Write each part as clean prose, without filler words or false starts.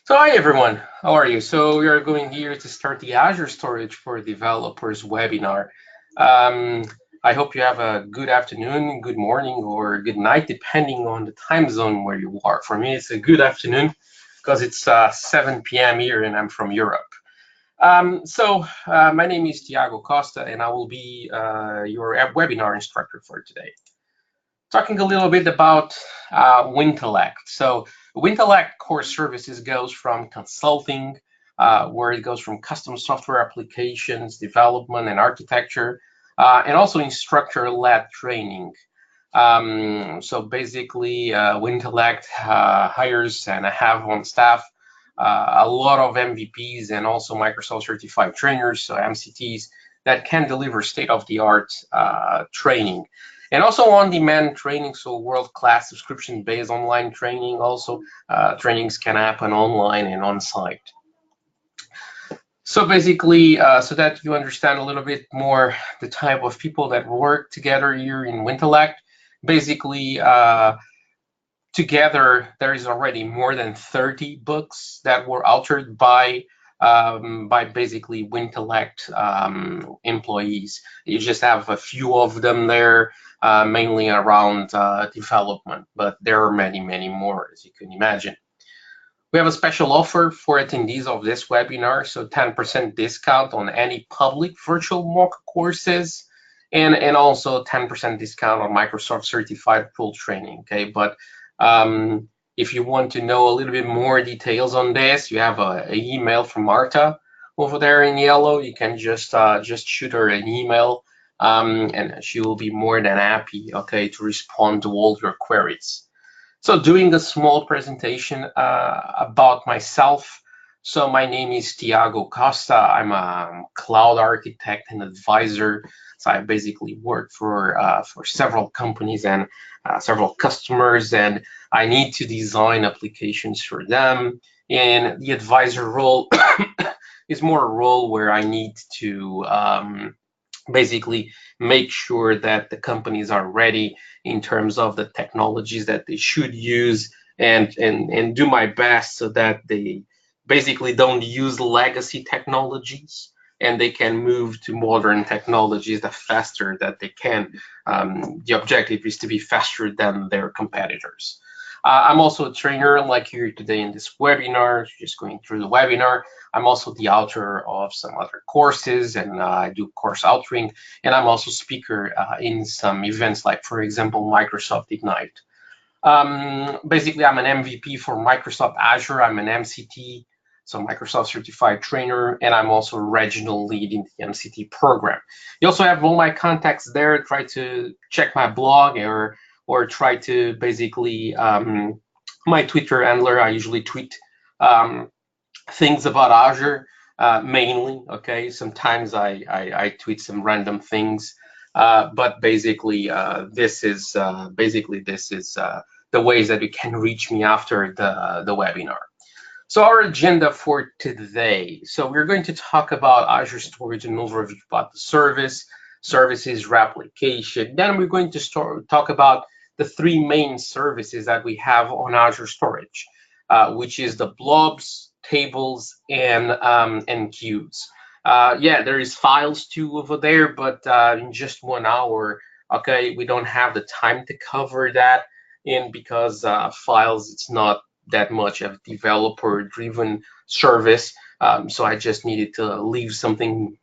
So hi everyone, how are you? So we are going here to start the Azure Storage for Developers webinar. Um, I hope you have a good afternoon, good morning, or good night, depending on the time zone where you are. For me, it's a good afternoon because it's 7 p.m. here and I'm from Europe. My name is Tiago Costa and I will be your webinar instructor for today. Talking a little bit about Wintellect. So Wintellect core services goes from consulting, where it goes from custom software applications, development and architecture, and also instructor-led training. So basically, Wintellect hires and have on staff a lot of MVPs and also Microsoft certified trainers, so MCTs, that can deliver state-of-the-art training. And also on-demand training, so world-class subscription-based online training. Also, trainings can happen online and on-site. So basically, so that you understand a little bit more the type of people that work together here in Wintellect, basically, together there is already more than 30 books that were authored by basically Wintellect employees. You just have a few of them there, mainly around development, but there are many, many more, as you can imagine. We have a special offer for attendees of this webinar, so 10% discount on any public virtual MOOC courses, and also 10% discount on Microsoft certified full training. Okay, but if you want to know a little bit more details on this, you have an email from Marta over there in yellow. You can just shoot her an email, and she will be more than happy, okay, to respond to all your queries. So doing a small presentation about myself. So my name is Tiago Costa. I'm a cloud architect and advisor. So I basically work for several companies and several customers, and I need to design applications for them. And the advisor role is more a role where I need to basically make sure that the companies are ready in terms of the technologies that they should use, and do my best so that they basically don't use legacy technologies and they can move to modern technologies the faster that they can. The objective is to be faster than their competitors. I'm also a trainer, like here today in this webinar, just going through the webinar. I'm also the author of some other courses, and I do course authoring, and I'm also speaker in some events, like, for example, Microsoft Ignite. Basically, I'm an MVP for Microsoft Azure. I'm an MCT, so Microsoft Certified Trainer, and I'm also a regional lead in the MCT program. You also have all my contacts there. Try to check my blog, or try to basically my Twitter handler. I usually tweet things about Azure, mainly. Okay, sometimes I tweet some random things, but basically this is the ways that you can reach me after the webinar. So our agenda for today. So we're going to talk about Azure Storage, an overview about the services, replication. Then we're going to talk about the three main services that we have on Azure Storage, which is the blobs, tables, and queues. Yeah, there is files too over there, but in just 1 hour, okay, we don't have the time to cover that. And because files, it's not that much of a developer-driven service, so I just needed to leave something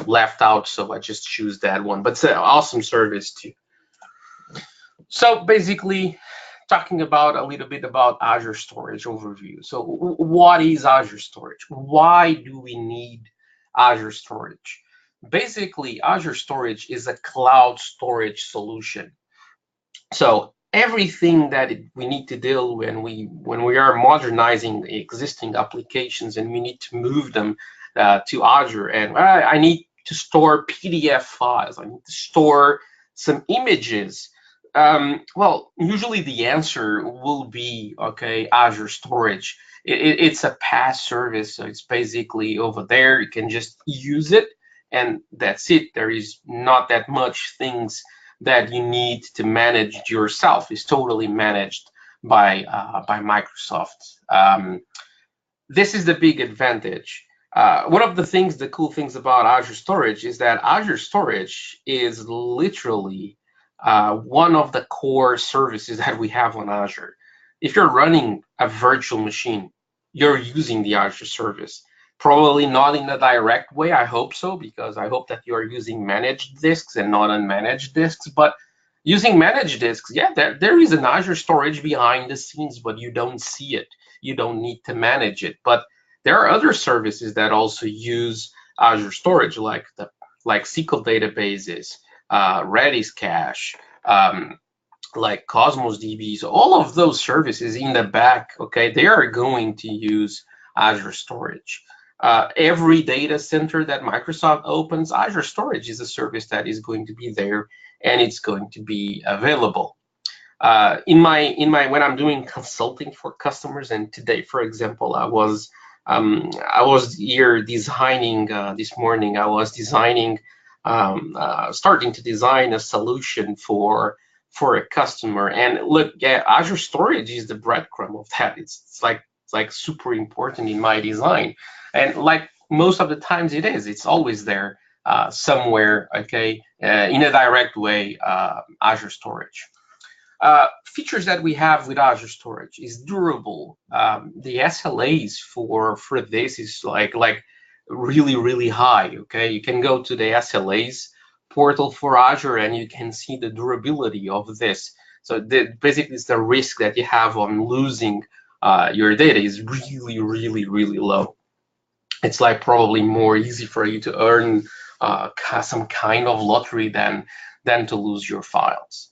left out, so I just choose that one. But it's an awesome service too. So basically, talking about a little bit about Azure Storage overview. So what is Azure Storage? Why do we need Azure Storage? Basically, Azure Storage is a cloud storage solution. So everything that we need to deal when we are modernizing existing applications and we need to move them to Azure, and I need to store PDF files, I need to store some images. Well, usually the answer will be, okay, Azure Storage. It's a PaaS service, so it's basically over there. You can just use it, and that's it. There is not that much things that you need to manage yourself. It's totally managed by Microsoft. this is the big advantage. One of the cool things about Azure Storage is that Azure Storage is literally one of the core services that we have on Azure. If you're running a virtual machine, you're using the Azure service. Probably not in a direct way, I hope so, because I hope that you're using managed disks and not unmanaged disks. But using managed disks, yeah, there is an Azure Storage behind the scenes, but you don't see it. You don't need to manage it. But there are other services that also use Azure Storage, like SQL databases, Redis cache, like Cosmos DB. So all of those services in the back, okay, they are going to use Azure Storage. Every data center that Microsoft opens, Azure Storage is a service that is going to be there, and it's going to be available. When I'm doing consulting for customers, and today, for example, I was here designing this morning. I was designing, starting to design a solution for a customer. And look, yeah, Azure Storage is the breadcrumb of that. It's like super important in my design, and like most of the times it is. It's always there somewhere. Okay, in a direct way, Azure Storage. Features that we have with Azure Storage is durable. The SLAs for this is like really high. Okay, you can go to the SLAs portal for Azure and you can see the durability of this. So basically, it's the risk that you have on losing your data is really low. It's like probably more easy for you to earn some kind of lottery than to lose your files.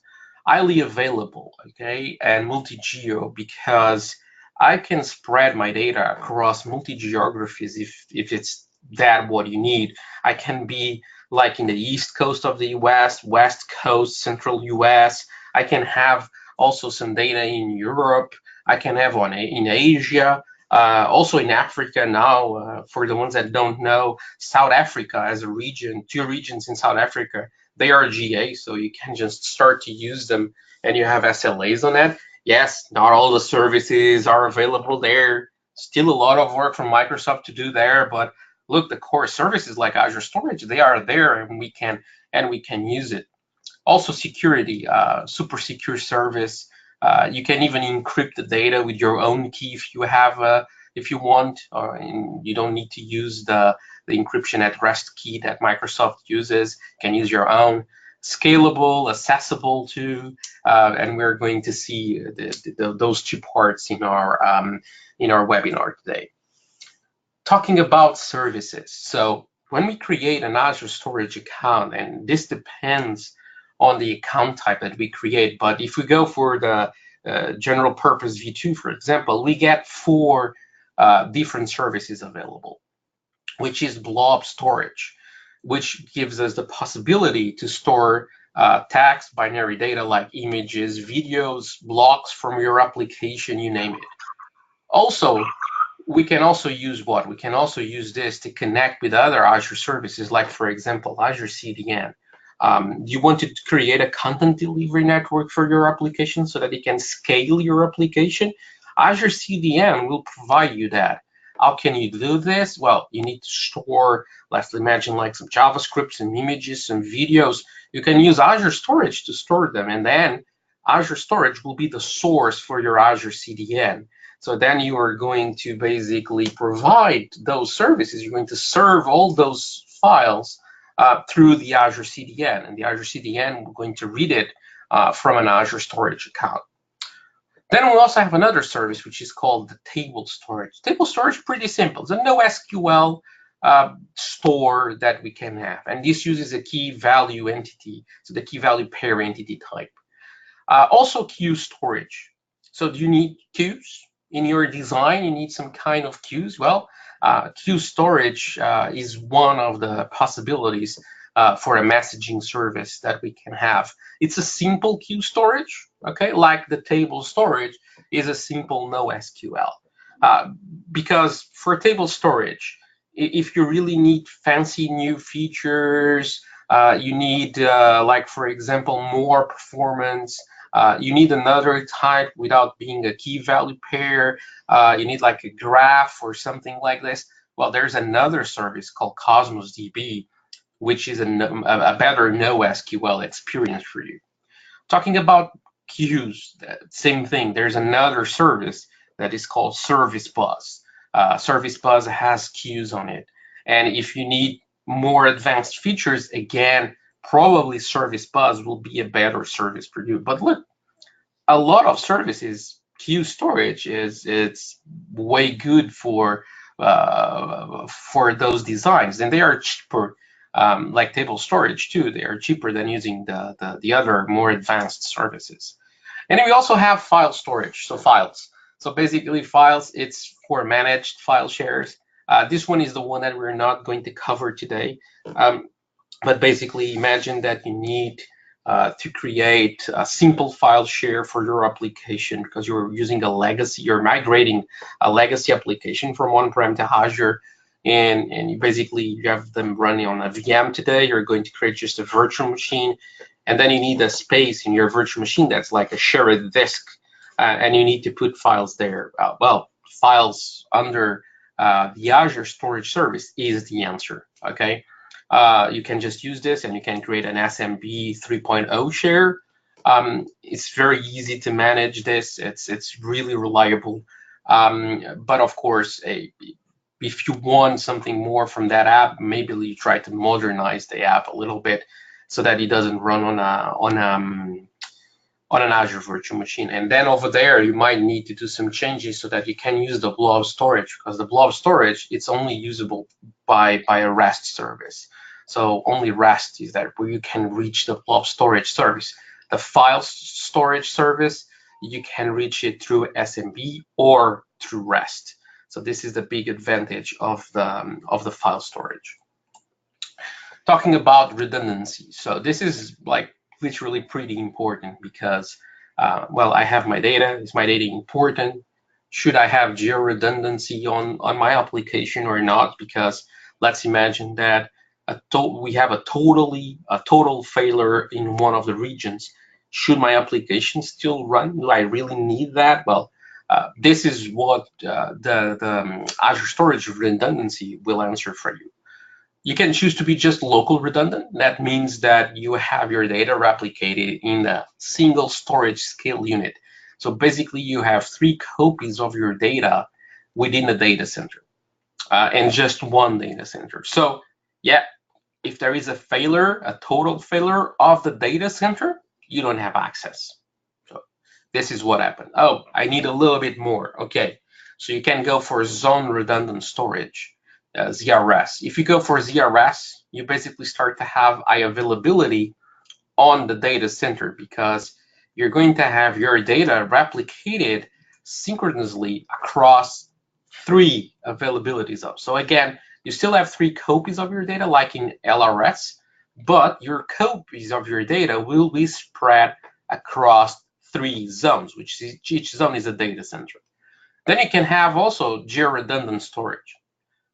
Highly available, okay, and multi-geo, because I can spread my data across multi-geographies if it's that what you need. I can be like in the East Coast of the US, West Coast, Central US. I can have also some data in Europe. I can have one in Asia, also in Africa now. For the ones that don't know, South Africa as a region, 2 regions in South Africa, they are GA, so you can just start to use them and you have SLAs on that. Yes, not all the services are available there. Still a lot of work from Microsoft to do there, but look, the core services like Azure Storage, they are there and we can use it. Also security, super secure service. You can even encrypt the data with your own key if you have if you want, and you don't need to use the encryption at rest key that Microsoft uses. You can use your own. Scalable, accessible too, and we're going to see those 2 parts in our webinar today. Talking about services, so when we create an Azure Storage account, and this depends on the account type that we create, but if we go for the general purpose V2, for example, we get 4 different services available, which is blob storage, which gives us the possibility to store text, binary data like images, videos, blocks from your application, you name it. Also, we can also use what? We can also use this to connect with other Azure services, like, for example, Azure CDN. You want to create a content delivery network for your application so that it can scale your application. Azure CDN will provide you that. How can you do this? Well, you need to store, let's imagine, like some JavaScript, some images, some videos. You can use Azure Storage to store them, and then Azure Storage will be the source for your Azure CDN. So then you are going to basically provide those services. You're going to serve all those files through the Azure CDN, and the Azure CDN, we're going to read it from an Azure Storage account. Then we also have another service which is called the table storage. Table storage, pretty simple. It's a NoSQL store that we can have, and this uses a key value entity, so the key value pair entity type. Also queue storage. So do you need queues in your design? You need some kind of queues. Well, queue storage is one of the possibilities for a messaging service that we can have. It's a simple queue storage, okay, like the table storage is a simple NoSQL. Because for table storage, if you really need fancy new features, You need, like for example, more performance. You need another type without being a key value pair. You need like a graph or something like this. Well, there's another service called Cosmos DB, which is a better NoSQL experience for you. Talking about queues, same thing. There's another service that is called Service Bus. Service Bus has queues on it. And if you need more advanced features, again, probably Service Bus will be a better service for you. But look, a lot of services, queue storage it's way good for those designs, and they are cheaper. Like table storage too, they are cheaper than using the other more advanced services. And then we also have file storage, so files. So basically files, it's for managed file shares. This one is the one that we're not going to cover today. But basically imagine that you need to create a simple file share for your application because you're using a legacy, you're migrating a legacy application from on-prem to Azure, and you basically you have them running on a VM today. You're going to create just a virtual machine, and then you need a space in your virtual machine that's like a shared disk, and you need to put files there. Well, files under the Azure Storage service is the answer, okay? You can just use this and you can create an SMB 3.0 share. It's very easy to manage this. It's really reliable. But of course, if you want something more from that app, maybe you try to modernize the app a little bit so that it doesn't run on an Azure virtual machine. And then over there, you might need to do some changes so that you can use the blob storage, because the blob storage, it's only usable by a REST service. So only REST is that where you can reach the blob storage service. The file storage service, you can reach it through SMB or through REST. So this is the big advantage of the file storage. Talking about redundancy. So this is like literally pretty important because, well, I have my data. Is my data important? Should I have geo redundancy on my application or not? Because let's imagine that we have a total failure in one of the regions. Should my application still run? Do I really need that? Well, this is what the Azure Storage Redundancy will answer for you. You can choose to be just local redundant. That means that you have your data replicated in a single storage scale unit. So basically, you have 3 copies of your data within a data center and just one data center. So yeah, if there is a failure, a total failure of the data center, you don't have access. So this is what happened. Oh, I need a little bit more. Okay, so you can go for zone redundant storage. ZRS. If you go for ZRS, you basically start to have high availability on the data center because you're going to have your data replicated synchronously across 3 availabilities of. So again, you still have 3 copies of your data like in LRS, but your copies of your data will be spread across 3 zones, which each zone is a data center. Then you can have also geo-redundant storage.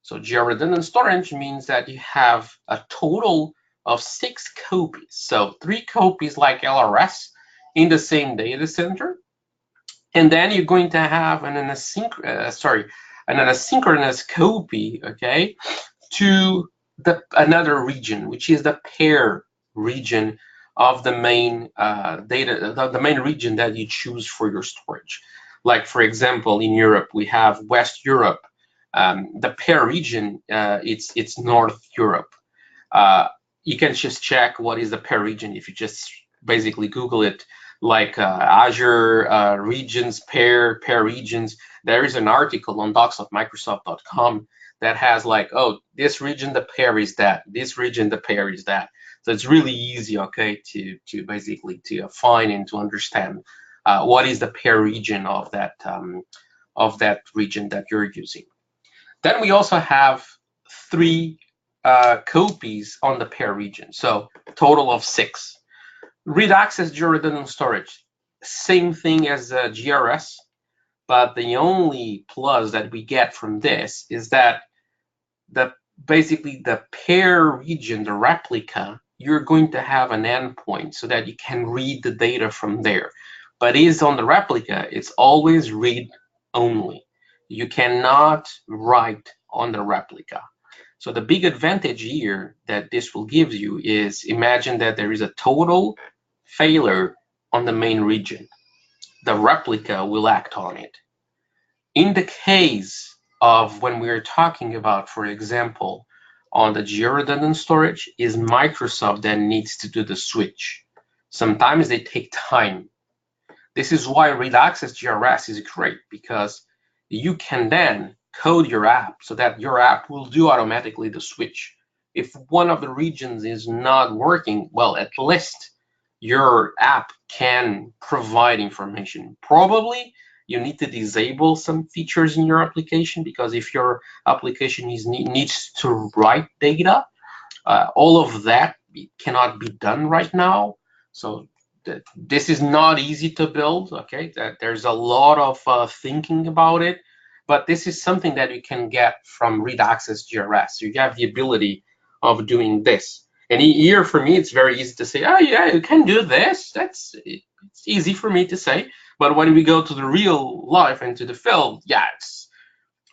So geo-redundant storage means that you have a total of 6 copies. So 3 copies like LRS in the same data center. And then you're going to have an asynchronous copy, okay, to another region, which is the pair region of the main the main region that you choose for your storage. Like for example, in Europe, we have West Europe. The pair region, it's North Europe. You can just check what is the pair region if you just basically Google it, like Azure regions, pair regions. There is an article on docs.microsoft.com that has like, oh, this region, the pair is that. This region, the pair is that. So it's really easy, okay, to basically to find and to understand what is the pair region of that region that you're using. Then we also have 3 copies on the pair region, so total of 6. Read access geo-redundant storage, same thing as GRS, but the only plus that we get from this is that basically the pair region, the replica, you're going to have an endpoint so that you can read the data from there. But is on the replica, it's always read only. You cannot write on the replica. So the big advantage here that this will give you is, imagine that there is a total failure on the main region. The replica will act on it. In the case of when we're talking about, for example, on the geo-redundant storage, is Microsoft that needs to do the switch. Sometimes they take time. This is why read access GRS is great, because you can then code your app so that your app will do automatically the switch. If one of the regions is not working, well, at least your app can provide information. Probably you need to disable some features in your application, because if your application needs to write data, all of that cannot be done right now. So this is not easy to build, okay? There's a lot of thinking about it, but this is something that you can get from read access GRS. So you have the ability of doing this. And here for me, it's very easy to say, oh yeah, you can do this. It's easy for me to say. But when we go to the real life and to the field, yeah,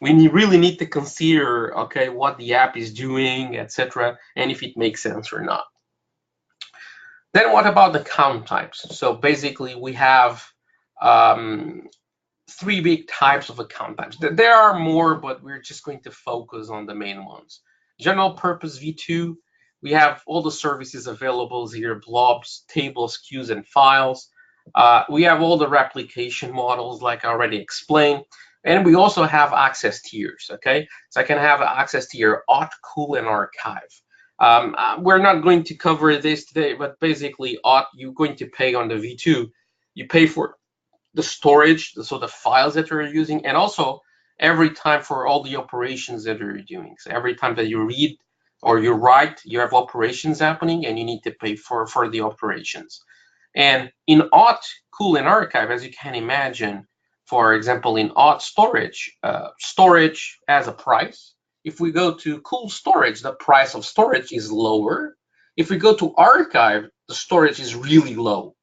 we really need to consider, okay, what the app is doing, etc., and if it makes sense or not. Then what about the count types? So basically we have three big types of account types. There are more, but we're just going to focus on the main ones. General purpose V2, we have all the services available here, blobs, tables, queues, and files. We have all the replication models, like I already explained. And we also have access tiers, okay? So I can have access tier auth, cool, and archive. We're not going to cover this today, but basically auth, you're going to pay on the V2. You pay for the storage, so the files that you're using, and also every time for all the operations that you're doing. So every time that you read or you write, you have operations happening, and you need to pay for the operations. And in auth, cool, and archive, as you can imagine, for example, in auth storage, storage has a price. If we go to cool storage, the price of storage is lower. If we go to archive, the storage is really low.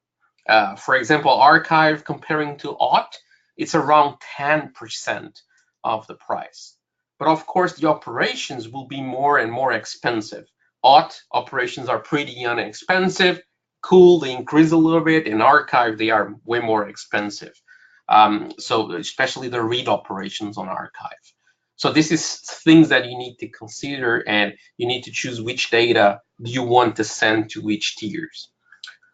For example, archive comparing to auth, it's around 10% of the price. But of course, the operations will be more and more expensive. Auth operations are pretty inexpensive. Cool, they increase a little bit. In archive, they are way more expensive. So especially the read operations on archive. So this is things that you need to consider, and you need to choose which data do you want to send to which tiers.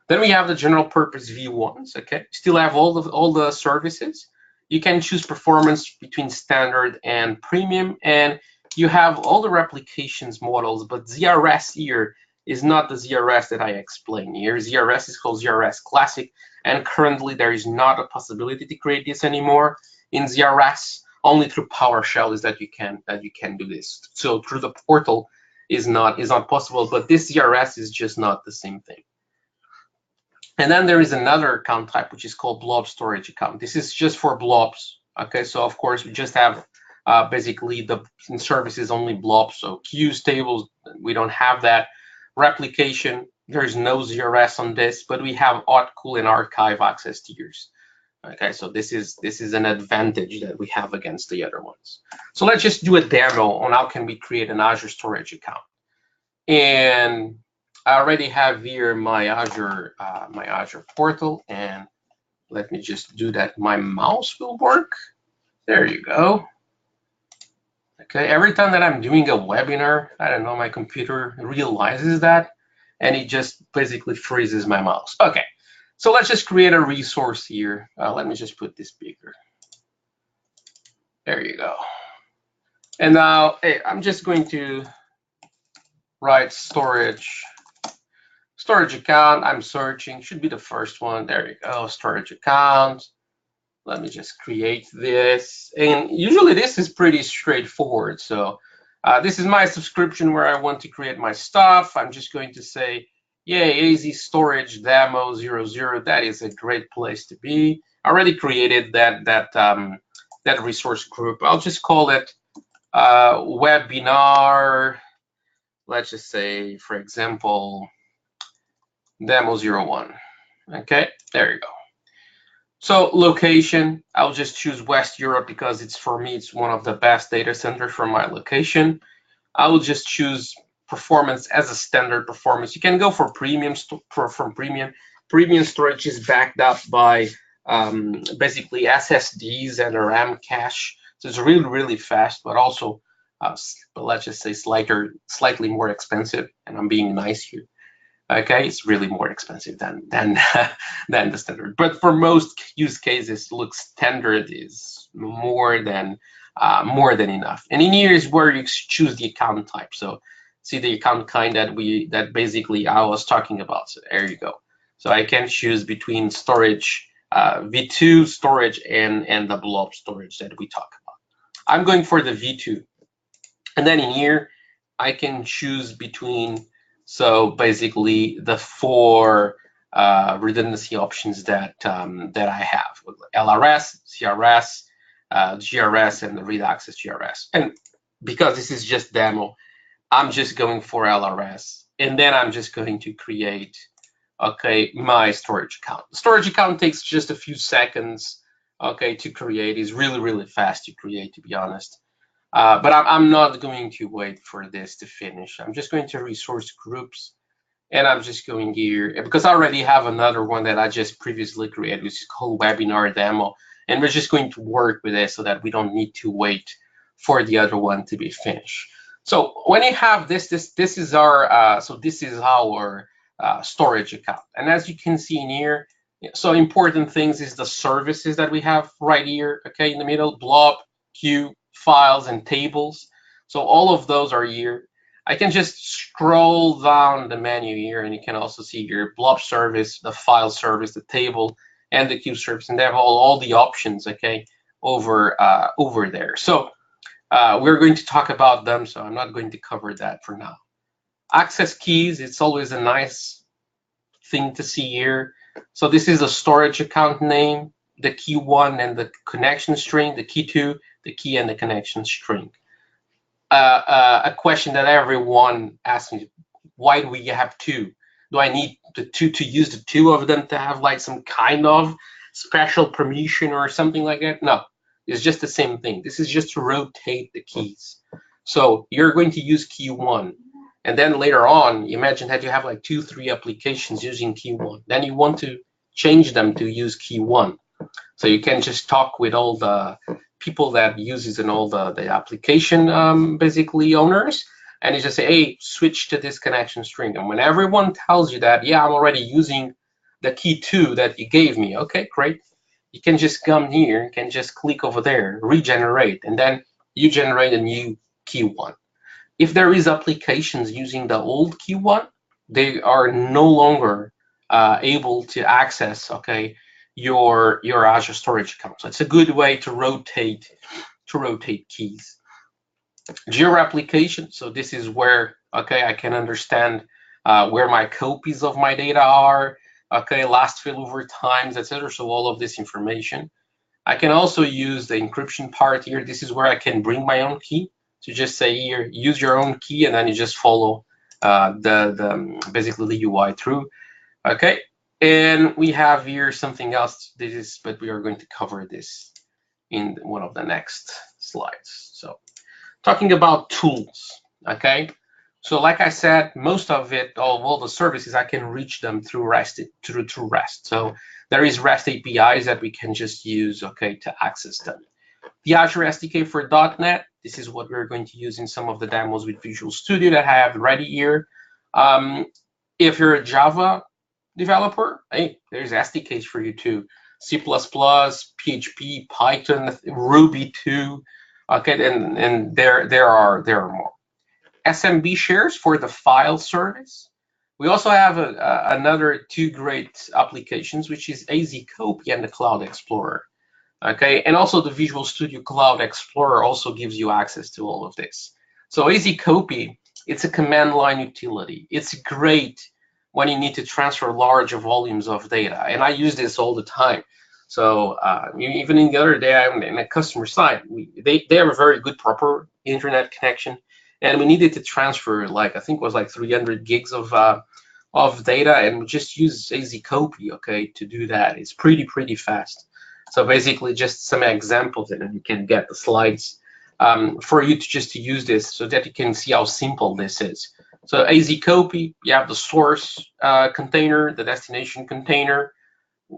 Then we have the general purpose V1s, okay? Still have all the services. You can choose performance between standard and premium, and you have all the replications models, but ZRS here is not the ZRS that I explained here. ZRS is called ZRS Classic, and currently there is not a possibility to create this anymore in ZRS. Only through PowerShell is that you can do this. So through the portal is not possible, but this ZRS is just not the same thing. And then there is another account type, which is called blob storage account. This is just for blobs. Okay, so of course we just have basically the services only blobs. So queues, tables, we don't have that. Replication, there's no ZRS on this, but we have auth, cool, and archive access tiers. Okay, so this is an advantage that we have against the other ones. So let's just do a demo on how can we create an Azure Storage account. And I already have here my Azure portal, and let me just do that. My mouse will work. There you go. Okay, every time that I'm doing a webinar, I don't know, my computer realizes that, and it just basically freezes my mouse. Okay, so let's just create a resource here. Let me just put this bigger. There you go. And now, hey, I'm just going to write storage account. I'm searching, should be the first one. There you go, storage account. Let me just create this. And usually this is pretty straightforward. So this is my subscription where I want to create my stuff. I'm just going to say, yay, AZ storage demo 00. That is a great place to be. I already created that resource group. I'll just call it webinar. Let's just say, for example, demo 01. Okay, there you go. So location, I'll just choose West Europe because it's, for me, it's one of the best data centers for my location. I will just choose performance as a standard performance. You can go for premium, from premium. Premium storage is backed up by basically SSDs and a RAM cache. So it's really, really fast, but also, but let's just say slightly more expensive. And I'm being nice here. Okay, it's really more expensive than than the standard. But for most use cases, look, standard is more than enough. And in here is where you choose the account type. So see the account kind that basically I was talking about. So there you go. So I can choose between storage, V2 storage and the blob storage that we talk about. I'm going for the V2. And then in here, I can choose between, so basically the four redundancy options that that I have: LRS, CRS, GRS, and the read access GRS. And because this is just demo, I'm just going for LRS, and then I'm just going to create, okay, my storage account. The storage account takes just a few seconds, okay, to create. It's really, really fast to create, to be honest. But I'm not going to wait for this to finish. I'm just going to resource groups, and I'm just going here because I already have another one that I just previously created, which is called webinar demo, and we're just going to work with it so that we don't need to wait for the other one to be finished. So when you have this is our this is our storage account, and as you can see in here, so important things is the services that we have right here, okay, in the middle: blob, queue, files, and tables. So all of those are here. I can just scroll down the menu here, and you can also see your blob service, the file service, the table, and the queue service, and they have all the options, okay, over over there. So we're going to talk about them, so I'm not going to cover that for now. Access keys, it's always a nice thing to see here. So this is the storage account name, the key 1 and the connection string, the key 2, the key and the connection string. A question that everyone asks me: why do we have two? Do I need the two to use the two of them to have like some kind of special permission or something like that? No, it's just the same thing. This is just to rotate the keys. So you're going to use key 1, and then later on, imagine that you have like 2-3 applications using key 1. Then you want to change them to use key 1. So you can just talk with all the people that uses and all the application basically owners, and you just say, hey, switch to this connection string. And when everyone tells you that, yeah, I'm already using the key 2 that you gave me, okay, great. You can just come here, you can just click over there, regenerate, and then you generate a new key 1. If there is applications using the old key 1, they are no longer able to access, okay, your Azure Storage account. So it's a good way to rotate keys. Geo application. So this is where, okay, I can understand where my copies of my data are, okay, last failover times, etc. So all of this information. I can also use the encryption part here. This is where I can bring my own key. So just say here, use your own key, and then you just follow basically the UI through. Okay. And we have here something else, but we are going to cover this in one of the next slides. So talking about tools, okay? So like I said, most of it, all the services, I can reach them through REST, through REST. So there is REST APIs that we can just use, okay, to access them. The Azure SDK for .NET, this is what we're going to use in some of the demos with Visual Studio that I have ready here. If you're a Java developer, hey, there's SDKs for you too. C++, PHP, Python, Ruby too. Okay, and there are more. SMB shares for the file service. We also have another 2 great applications, which is AZ Copy and the Cloud Explorer. Okay, and also the Visual Studio Cloud Explorer also gives you access to all of this. So AZ Copy, it's a command line utility. It's great when you need to transfer large volumes of data, and I use this all the time. So even in the other day, I'm in a customer site. They have a very good proper internet connection, and we needed to transfer, like, I think it was like 300 gigs of of data and just use AZ copy, okay, to do that. It's pretty fast. So basically just some examples, and then you can get the slides for you to just to use this so that you can see how simple this is. So AZ copy, you have the source container, the destination container,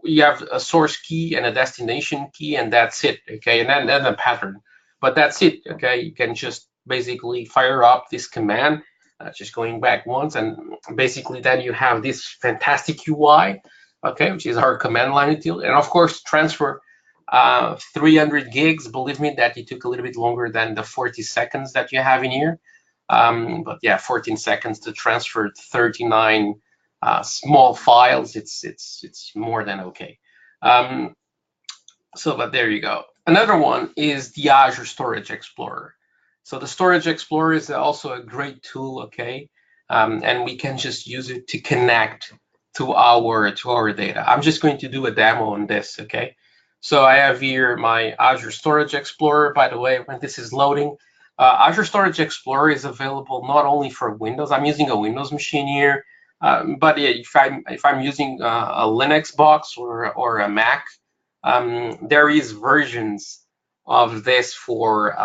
you have a source key and a destination key, and that's it, okay, and then a pattern. But that's it, okay. You can just basically fire up this command, just going back once, and basically then you have this fantastic UI, okay, which is our command line utility, and of course transfer 300 gigs. Believe me that it took a little bit longer than the 40 seconds that you have in here, but yeah, 14 seconds to transfer 39 small files. It's more than okay. But there you go. Another one is the Azure Storage Explorer. So the Storage Explorer is also a great tool, okay, and we can just use it to connect to our data. I'm just going to do a demo on this, okay. So I have here my Azure Storage Explorer. By the way, when this is loading, Azure Storage Explorer is available not only for Windows. I'm using a Windows machine here, but yeah, if I'm using a Linux box or a Mac, there is versions of this for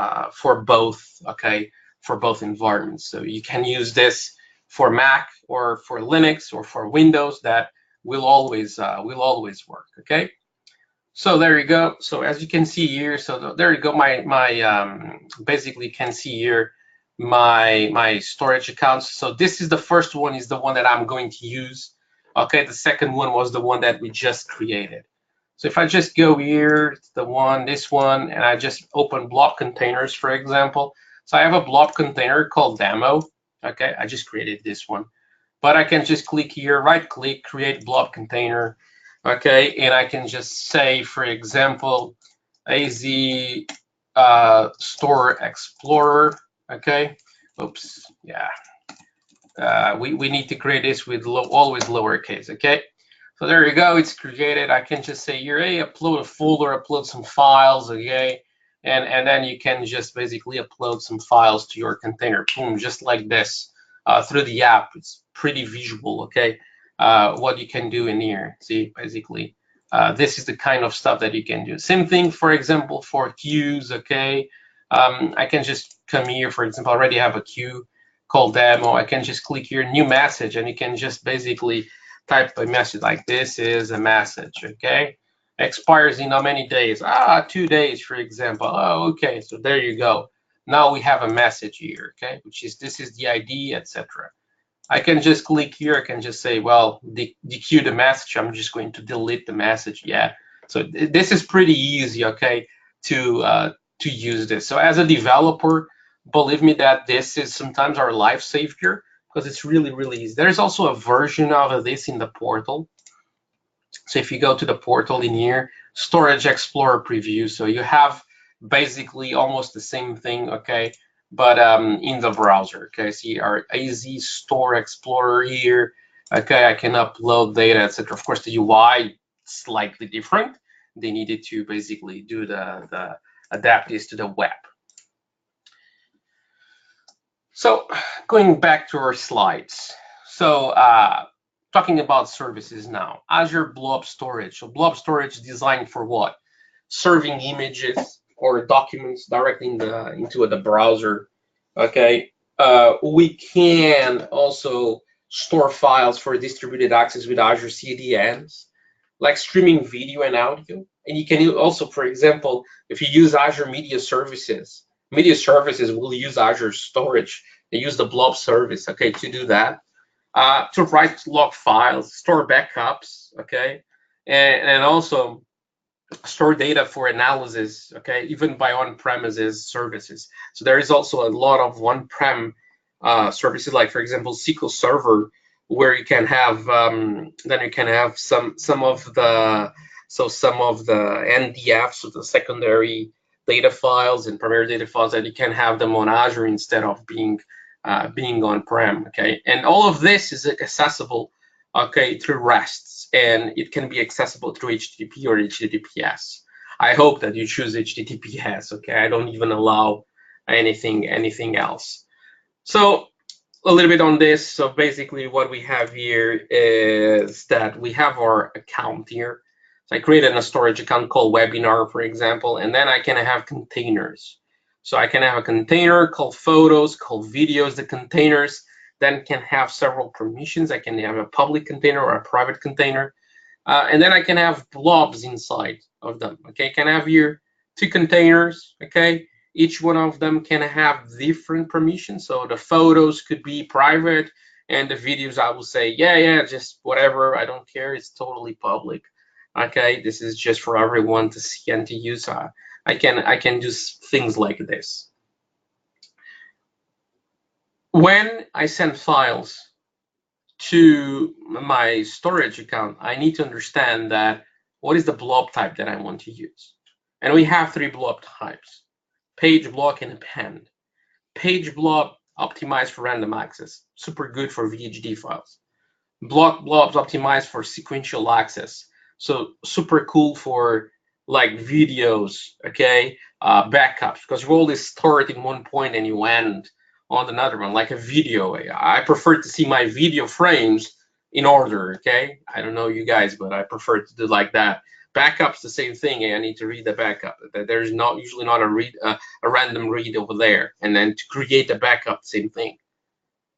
both, okay, for both environments. So you can use this for Mac or for Linux or for Windows. That will always work, okay. So there you go. So as you can see here, so there you go. My basically you can see here my storage accounts. So this is the first one, is the one that I'm going to use. Okay, the second one was the one that we just created. So if I just go here, this one, and I just open blob containers, for example. So I have a blob container called demo. Okay, I just created this one, but I can just click here, right click, create blob container. Okay, and I can just say, for example, AZ Store Explorer. Okay, oops, yeah. We need to create this with always lowercase. Okay, so there you go. It's created. I can just say here, hey, upload a folder, upload some files. Okay, and then you can just basically upload some files to your container. Boom, just like this through the app. It's pretty visual. Okay. What you can do in here. See, basically, this is the kind of stuff that you can do. Same thing, for example, for queues, okay? I can just come here, for example, I already have a queue called demo. I can just click here, new message, and you can just basically type a message like, this is a message, okay? Expires in how many days? 2 days, for example. Oh, okay, so there you go. Now we have a message here, okay? This is the ID, etc. I can just click here. I can just say, well, dequeue the message. I'm just going to delete the message. Yeah. So this is pretty easy, okay, to use this. So as a developer, believe me that this is sometimes our life savior, because it's really easy. There's also a version of this in the portal. So if you go to the portal in here, Storage Explorer preview, so you have basically almost the same thing, okay, but in the browser. Okay, see our AZ Store Explorer here. Okay, I can upload data, etc. Of course, the UI is slightly different. They needed to basically do the adapt this to the web. So going back to our slides. So talking about services now. Azure Blob Storage. So Blob Storage is designed for what? Serving images or documents directly into the browser. Okay, we can also store files for distributed access with Azure CDNs, like streaming video and audio. And you can also, for example, if you use Azure Media Services will use Azure Storage. They use the Blob service, okay, to do that. To write log files, store backups, okay, and also store data for analysis, okay, even by on-premises services. So there is also a lot of on-prem services, like for example SQL Server, where you can have then you can have some of the NDFs, so the secondary data files and primary data files, that you can have them on Azure instead of being on-prem, okay, and all of this is accessible, okay, through RESTs, and it can be accessible through HTTP or HTTPS. I hope that you choose HTTPS, okay? I don't even allow anything else. So a little bit on this. So basically what we have here is that we have our account here. So I created a storage account called webinar, for example, and then I can have containers. So I can have a container called photos, called videos. The containers then can have several permissions. I can have a public container or a private container. And then I can have blobs inside of them. Okay, can have here 2 containers. Okay, each one of them can have different permissions. So the photos could be private, and the videos I will say, yeah, just whatever. I don't care. It's totally public. Okay, this is just for everyone to see and to use. I can do things like this. When I send files to my storage account, I need to understand that what is the blob type that I want to use. And we have 3 blob types: page, block, and append. Page blob optimized for random access, super good for VHD files. Block blobs optimized for sequential access, so super cool for like videos, okay, backups, because you always start in one point and you end on another one, like a video. I prefer to see my video frames in order, okay? I don't know you guys, but I prefer to do like that. Backups, the same thing. I need to read the backup. There's not usually not a random read over there, and then to create a backup, same thing.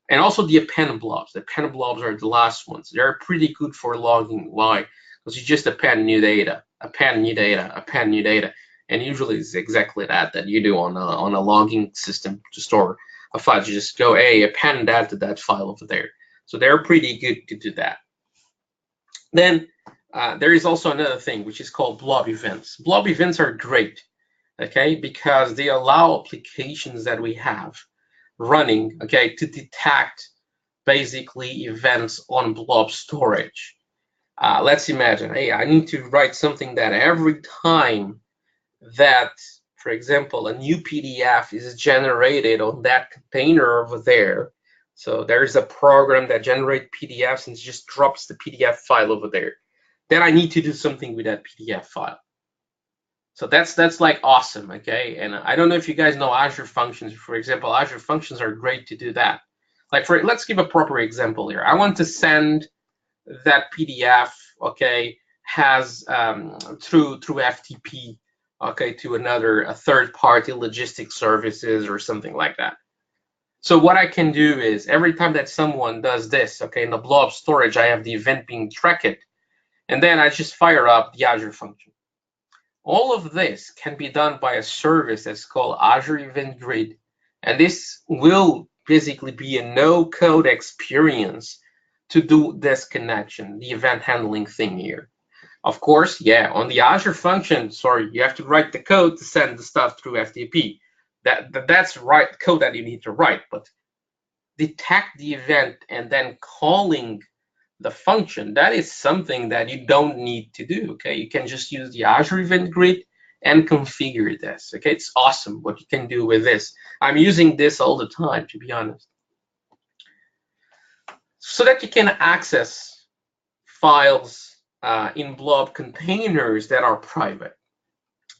And also the append blobs. The append blobs are the last ones. They're pretty good for logging. Why? Because you just append new data, append new data, append new data, and usually it's exactly that you do on a logging system to store a file. You just go, hey, append that to that file over there. So they're pretty good to do that. Then there is also another thing which is called blob events. Blob events are great, okay, because they allow applications that we have running, okay, to detect basically events on blob storage. Let's imagine, hey, I need to write something that every time that, for example, a new PDF is generated on that container over there, so there's a program that generates PDFs and just drops the PDF file over there, then I need to do something with that PDF file. So that's like awesome, okay? And I don't know if you guys know Azure Functions. For example, Azure Functions are great to do that. Like let's give a proper example here. I want to send that PDF, okay, has through FTP, okay, to a third-party logistics services or something like that. So what I can do is every time that someone does this, okay, in the blob storage, I have the event being tracked, and then I just fire up the Azure function. All of this can be done by a service that's called Azure Event Grid, and this will basically be a no-code experience to do this connection, the event handling thing here. Of course, yeah, on the Azure function, sorry, you have to write the code to send the stuff through FTP. That's right code that you need to write, but detect the event and then calling the function, that is something that you don't need to do, okay? You can just use the Azure Event Grid and configure this, okay? It's awesome what you can do with this. I'm using this all the time, to be honest. So that you can access files in blob containers that are private.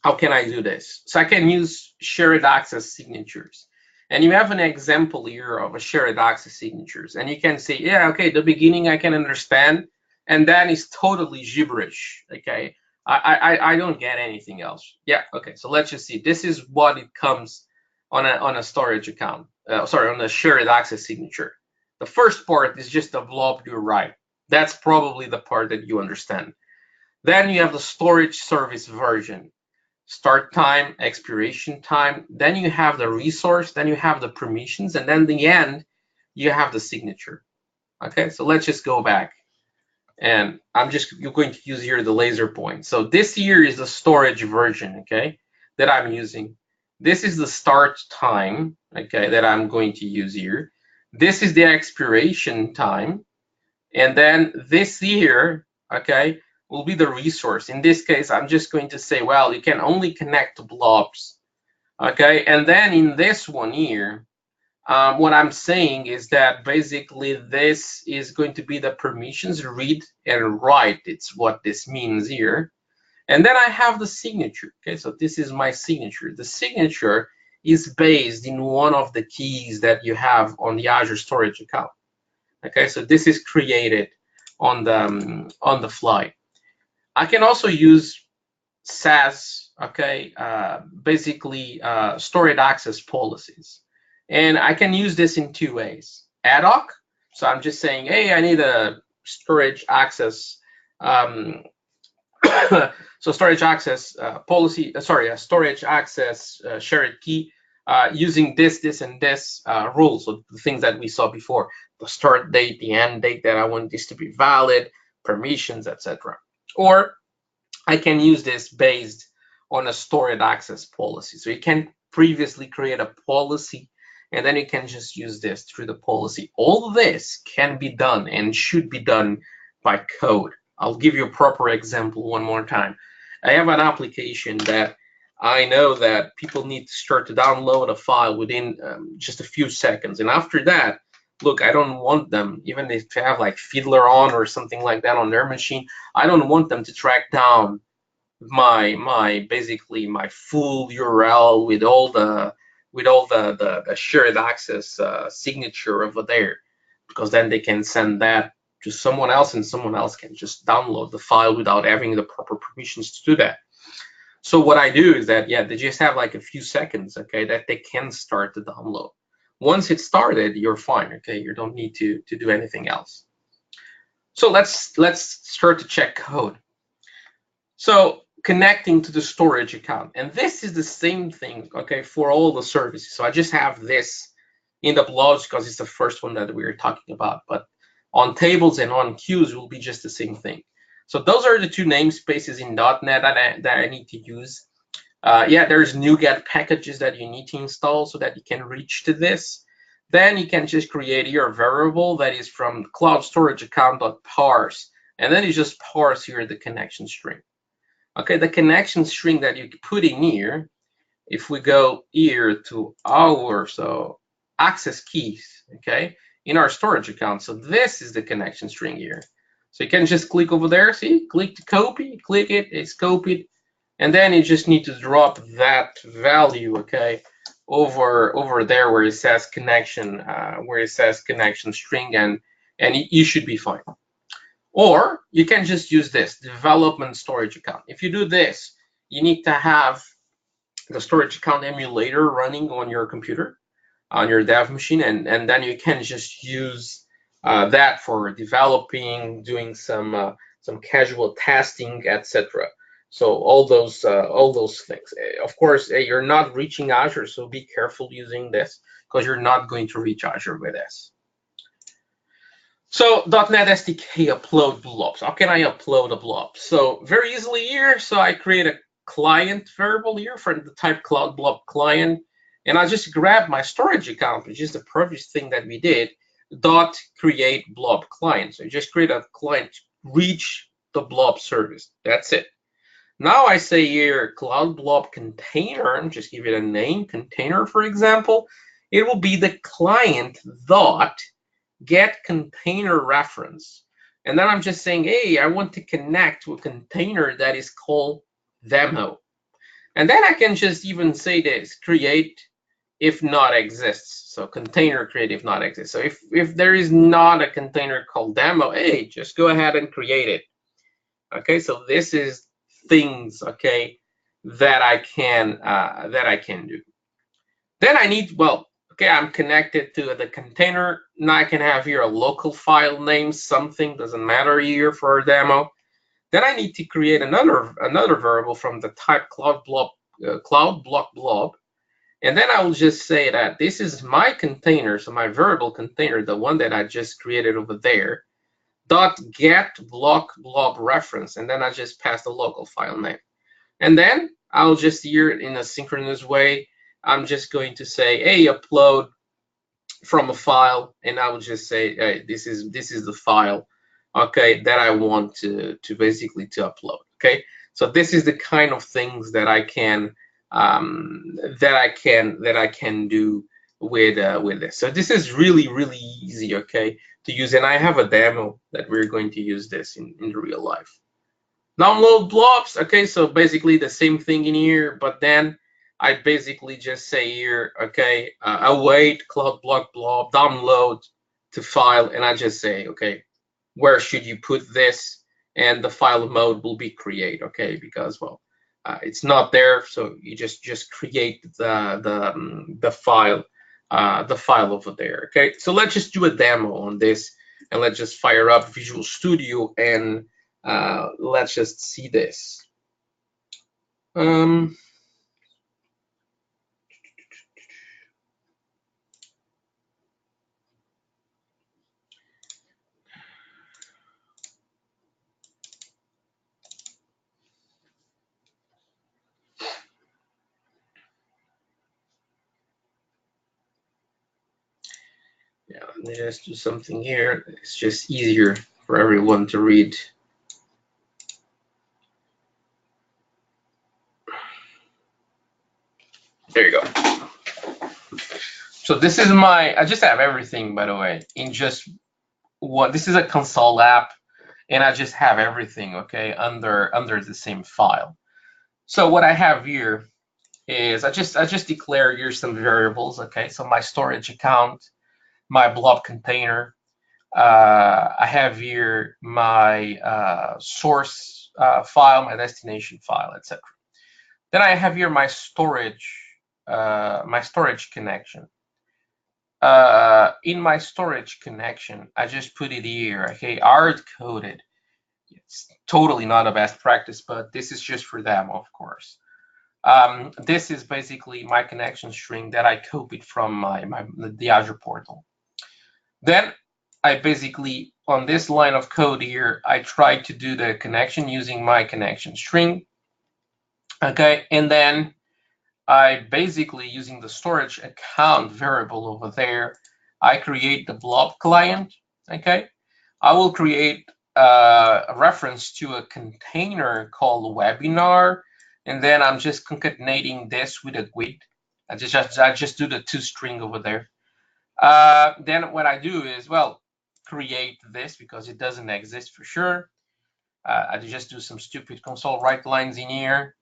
How can I do this? So I can use shared access signatures. And you have an example here of a shared access signatures. And you can say, yeah, okay, the beginning I can understand, and then it's totally gibberish, okay? I don't get anything else. Yeah, okay, so let's just see. This is what it comes on a storage account, on a shared access signature. The first part is just a blob you write. That's probably the part that you understand. Then you have the storage service version. Start time, expiration time, then you have the resource, then you have the permissions, and then the end, you have the signature. Okay, so let's just go back. And you're going to use here the laser point. So this here is the storage version, okay, that I'm using. This is the start time, okay, that I'm going to use here. This is the expiration time. And then this here, okay, will be the resource. In this case, I'm just going to say, well, you can only connect to blobs, okay? And then in this one here, what I'm saying is that basically this is going to be the permissions read and write. It's what this means here. And then I have the signature, okay? So this is my signature. The signature is based in one of the keys that you have on the Azure Storage account. Okay, so this is created on the fly. I can also use SAS, okay, basically storage access policies. And I can use this in two ways. Ad-hoc, so I'm just saying, hey, I need a storage access, so storage access policy, sorry, a storage access shared key using this, and this rule. So the things that we saw before, the start date, the end date that I want this to be valid, permissions, etc. Or I can use this based on a storage access policy. So you can previously create a policy, and then you can just use this through the policy. All this can be done and should be done by code. I'll give you a proper example one more time. I have an application that I know that people need to start to download a file within just a few seconds. And after that, look, I don't want them, even if they have like Fiddler on or something like that on their machine, I don't want them to track down basically my full URL with all the shared access signature over there, because then they can send that to someone else and someone else can just download the file without having the proper permissions to do that. So what I do is that, yeah, they just have like a few seconds, okay, that they can start the download. Once it's started, you're fine, okay? You don't need to do anything else. So let's start to check code. So connecting to the storage account, and this is the same thing, okay, for all the services. So I just have this in the blobs because it's the first one that we were talking about, but on tables and on queues will be just the same thing. So those are the two namespaces in .NET that I need to use. Yeah, there's NuGet packages that you need to install so that you can reach to this. Then you can just create your variable that is from cloud storage account.parse, and then you just parse here the connection string. Okay, the connection string that you put in here, if we go here to our access keys, okay, in our storage account. So this is the connection string here. So you can just click over there, see, click to copy, click it, it's copied, and then you just need to drop that value, okay, over there where it says connection, string, and you should be fine. Or you can just use this development storage account. If you do this, you need to have the storage account emulator running on your computer, on your dev machine, and then you can just use that for developing, doing some casual testing, etc. So all those things. Of course, you're not reaching Azure, so be careful using this because you're not going to reach Azure with this. So .NET SDK upload blobs. How can I upload a blob? So very easily here. So I create a client variable here for the type cloud blob client, and I just grab my storage account, which is the previous thing that we did, .create blob client. So you just create a client, reach the blob service. That's it. Now I say here cloud blob container, and just give it a name, container, for example. It will be the client dot get container reference. And then I'm just saying, hey, I want to connect to a container that is called demo. And then I can just even say this, create if not exists. So container create if not exists. So if there is not a container called demo, hey, just go ahead and create it. Okay, so this is things, okay, that I can do. Then I need, well, okay, I'm connected to the container. Now I can have here a local file name, something, doesn't matter here for a demo. Then I need to create another variable from the type cloud block blob. And then I will just say that this is my container, so my variable container, the one that I just created over there, dot get block blob reference. And then I just pass the local file name. And then I'll just here in a synchronous way, I'm just going to say, hey, upload from a file, and I will just say, hey, this is the file, okay, that I want to basically to upload. Okay, so this is the kind of things that I can do with this. So this is really easy, okay, to use, and I have a demo that we're going to use this in real life. Download blobs, okay, so basically the same thing in here, but then I basically just say here, okay, await Cloud Block Blob download to file, and I just say, okay, where should you put this? And the file mode will be create, okay, because well, it's not there, so you just create the file over there, okay. So let's just do a demo on this, and let's just fire up Visual Studio, and let's just see this. Yeah, let me just do something here. It's just easier for everyone to read. There you go. So this is I just have everything, by the way, in just one. This is a console app, and I just have everything, okay, under the same file. So what I have here is I just declare here some variables, okay. So my storage account, my blob container. I have here my source file, my destination file, etc. Then I have here my storage connection. In my storage connection, I just put it here, okay, hard coded. It's totally not a best practice, but this is just for them, of course. This is basically my connection string that I copied from the Azure portal. Then I basically, on this line of code here, I tried to do the connection using my connection string. Okay, and then I basically, using the storage account variable over there, I create the blob client. Okay, I will create a reference to a container called webinar, and then I'm just concatenating this with a GUID. I just do the toString over there. Then what I do is, well, create this because it doesn't exist for sure. I just do some stupid console write lines in here.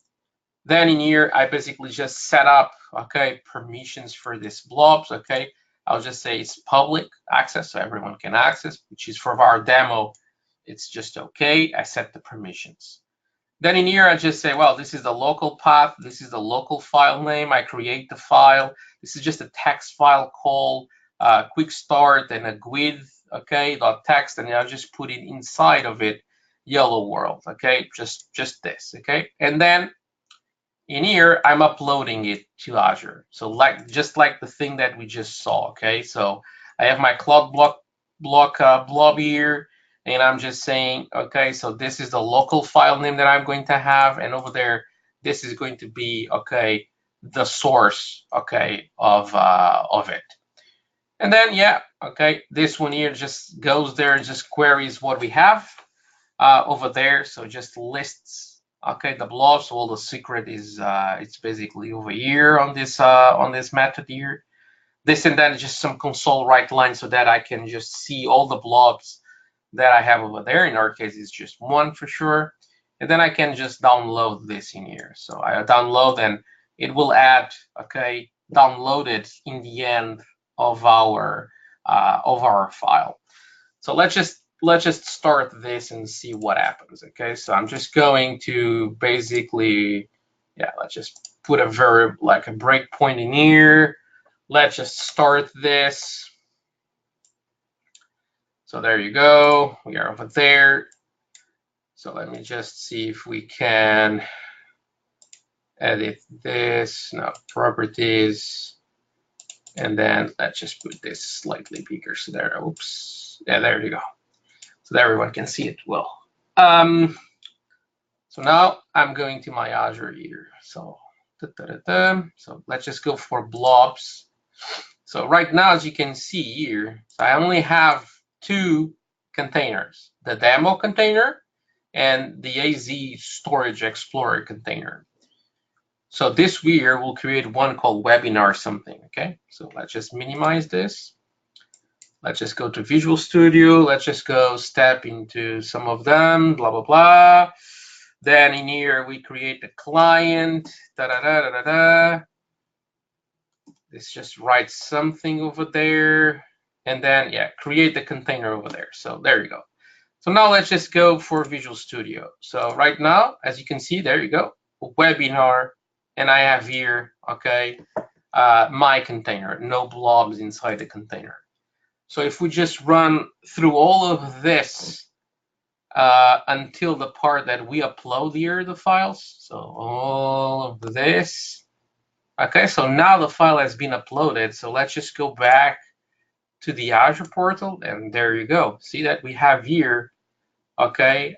Then in here, I basically just set up, okay, permissions for this blobs, okay. I'll just say it's public access, so everyone can access, which is for our demo, it's just okay. I set the permissions. Then in here, I just say, well, this is the local path, this is the local file name, I create the file. This is just a text file called quick start and a GUID, okay, .text, and I'll just put it inside of it, yellow world, okay, just this, okay. And then in here, I'm uploading it to Azure. So just like the thing that we just saw, okay? So I have my Cloud Blob here, and I'm just saying, okay, so this is the local file name that I'm going to have, and over there, this is going to be, okay, the source, okay, of it. And then, yeah, okay, this one here just goes there and just queries what we have over there. So just lists, okay, the blobs. So all the secret is it's basically over here on this method here. This and then just some console write line so that I can just see all the blobs that I have over there. In our case, it's just one for sure. And then I can just download this in here. So I download and it will add, okay, downloaded in the end of our file. So let's just start this and see what happens. Okay, so I'm just going to basically, yeah, let's just put a verb like a breakpoint in here. Let's just start this. So there you go. We are over there. So let me just see if we can edit this. No, properties. And then let's just put this slightly bigger. So there, oops. Yeah, there you go. So that everyone can see it well. So now I'm going to my Azure here. So, so let's just go for blobs. So right now, as you can see here, so I only have two containers, the demo container and the AZ Storage Explorer container. So this here will create one called webinar something, okay? So let's just minimize this. Let's just go to Visual Studio. Let's just go step into some of them, blah, blah, blah. Then in here, we create the client, da-da-da-da-da-da. Let's just write something over there. And then, yeah, create the container over there. So there you go. So now let's just go for Visual Studio. So right now, as you can see, there you go, webinar. And I have here, okay, my container, no blobs inside the container. So if we just run through all of this until the part that we upload here, the files. So all of this. Okay, so now the file has been uploaded. So let's just go back to the Azure portal, and there you go. See that we have here, okay,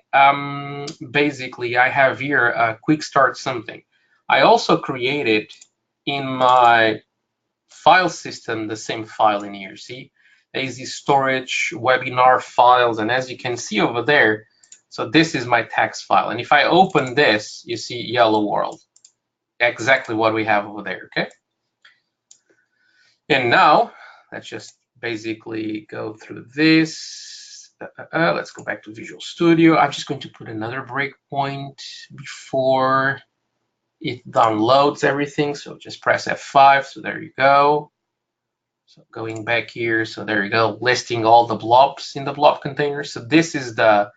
basically I have here a quick start something. I also created in my file system the same file in here. See, Azure Storage, webinar files, and as you can see over there, so this is my text file. And if I open this, you see yellow world, exactly what we have over there, okay? And now, let's just basically go through this. Let's go back to Visual Studio. I'm just going to put another breakpoint before it downloads everything. So just press F5, so there you go. So going back here, so there you go, listing all the blobs in the blob container. So this is the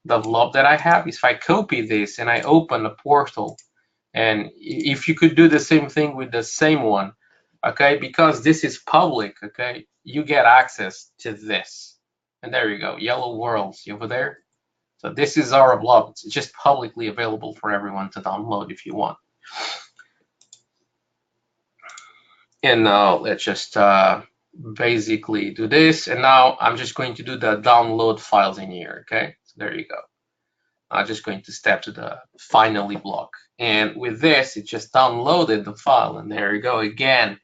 blob that I have. If I copy this and I open a portal, and if you could do the same thing with the same one, okay, because this is public, okay, you get access to this. And there you go, yellow worlds over there. So this is our blob. It's just publicly available for everyone to download if you want. And now let's just basically do this. And now I'm just going to do the download files in here, okay? So there you go. I'm just going to step to the finally block. And with this, it just downloaded the file. And there you go again.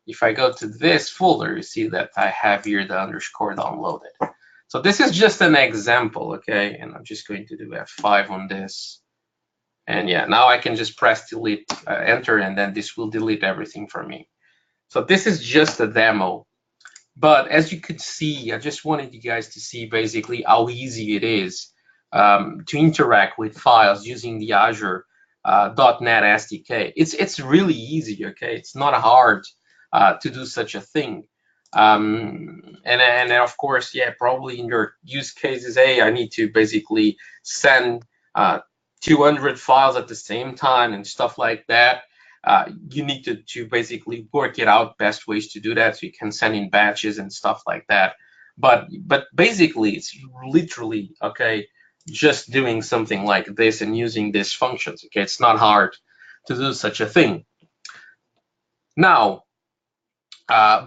If I go to this folder, you see that I have here the underscore downloaded. So this is just an example, okay? And I'm just going to do F5 on this. And yeah, now I can just press delete, enter, and then this will delete everything for me. So this is just a demo. But as you could see, I just wanted you guys to see basically how easy it is to interact with files using the Azure .NET SDK. It's really easy, okay? It's not hard to do such a thing. And of course, yeah, probably in your use cases, hey, I need to basically send 200 files at the same time and stuff like that. You need to basically work it out best ways to do that, so you can send in batches and stuff like that. But basically, it's literally, okay, just doing something like this and using these functions. Okay, it's not hard to do such a thing. Now,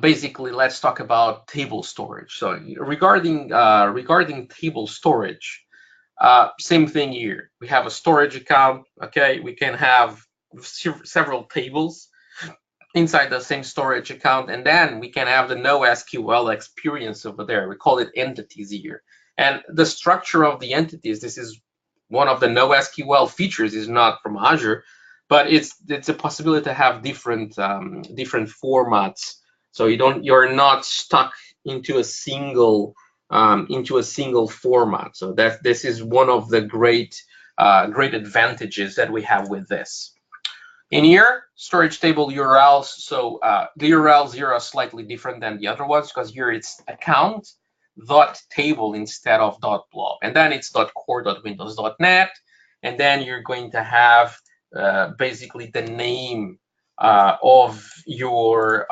basically, let's talk about table storage. So regarding table storage, same thing here. We have a storage account. Okay, we can have several tables inside the same storage account, and then we can have the NoSQL experience over there. We call it entities here. And the structure of the entities, this is one of the NoSQL features, is not from Azure, but it's a possibility to have different formats. So you're not stuck into a single format. So this is one of the great advantages that we have with this. In here, storage table URLs. So the URLs here are slightly different than the other ones, because here it's account.table instead of .blob, and then it's .core.windows.net, and then you're going to have basically the name of your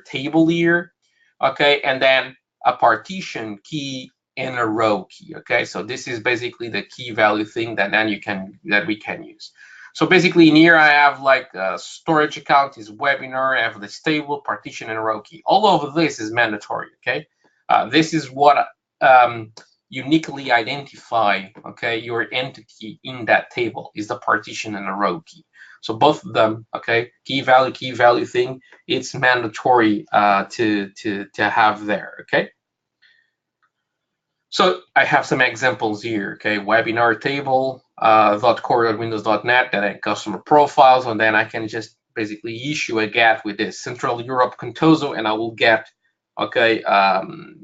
table here, okay, and then a partition key and a row key, okay. So this is basically the key value thing that we can use. So basically in here I have like a storage account is webinar, I have this table, partition, and row key. All of this is mandatory, okay? This is what uniquely identify, okay, your entity in that table is the partition and the row key. So both of them, okay, key value thing, it's mandatory to have there, okay? So I have some examples here, okay, webinar table, .core.windows.net, then customer profiles, and then I can just basically issue a GET with this Central Europe Contoso, and I will get, okay,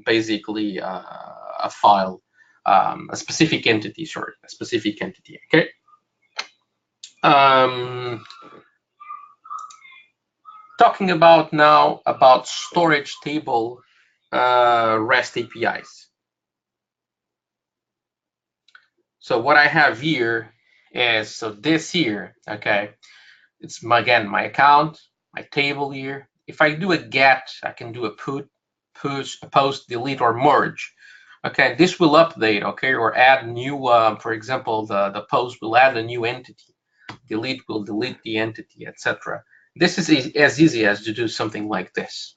basically a file, a specific entity, okay? Um, Talking about now about storage table REST APIs. So what I have here is, so this here, okay, it's again my account, my table here. If I do a get, I can do a put, push, a post, delete, or merge. Okay, this will update, okay, or add new, for example, the post will add a new entity. Delete will delete the entity, etc. This is as easy as to do something like this.